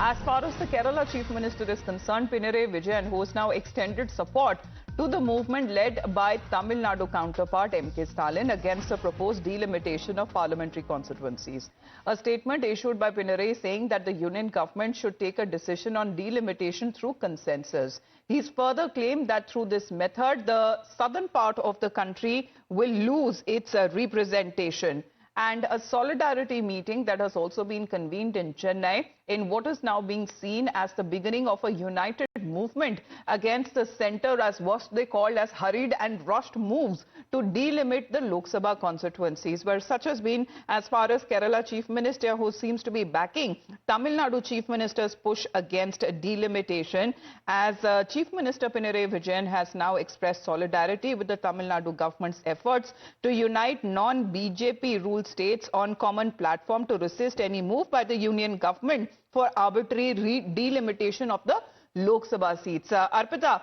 As far as the Kerala Chief Minister is concerned, Pinarayi Vijayan, who has now extended support to the movement led by Tamil Nadu counterpart M.K. Stalin against the proposed delimitation of parliamentary constituencies. A statement issued by Pinarayi saying that the union government should take a decision on delimitation through consensus. He's further claimed that through this method, the southern part of the country will lose its representation. And a solidarity meeting that has also been convened in Chennai in what is now being seen as the beginning of a united movement against the centre as what they called as hurried and rushed moves to delimit the Lok Sabha constituencies, where such has been as far as Kerala Chief Minister, who seems to be backing Tamil Nadu Chief Minister's push against delimitation, as Chief Minister Pinarayi Vijayan has now expressed solidarity with the Tamil Nadu government's efforts to unite non-BJP ruled states on common platform to resist any move by the union government for arbitrary delimitation of the Lok Sabha seats. Arpita,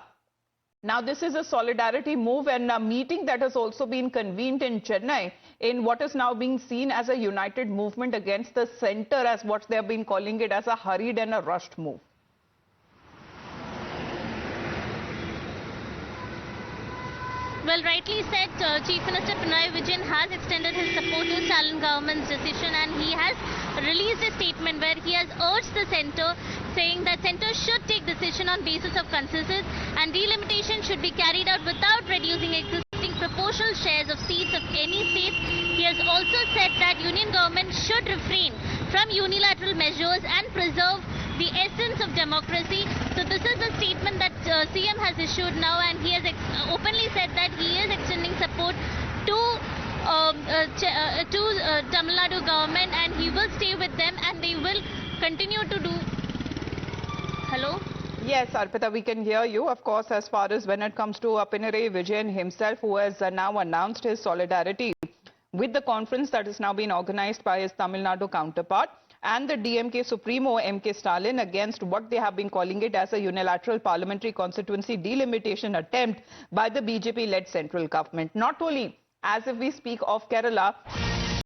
now this is a solidarity move and a meeting that has also been convened in Chennai in what is now being seen as a united movement against the centre, as what they have been calling it as a hurried and a rushed move. Well, rightly said, Chief Minister Pinarayi Vijayan has extended his support to Stalin government's decision, and he has released a statement where he has urged the centre, saying that centre should take decision on basis of consensus and delimitation should be carried out without reducing existing proportional shares of seats of any state. He has also said that union government should refrain from unilateral measures and preserve the essence of democracy. So this is the statement that CM has issued now, and he has openly said that he is extending support to Tamil Nadu government, and he will stay with them and they will continue to do. Hello? Yes, Arpita, we can hear you. Of course, as far as when it comes to Pinarayi Vijayan himself, who has now announced his solidarity with the conference that has now been organized by his Tamil Nadu counterpart and the DMK Supremo M.K. Stalin against what they have been calling it as a unilateral parliamentary constituency delimitation attempt by the BJP-led central government. Not only as if we speak of Kerala,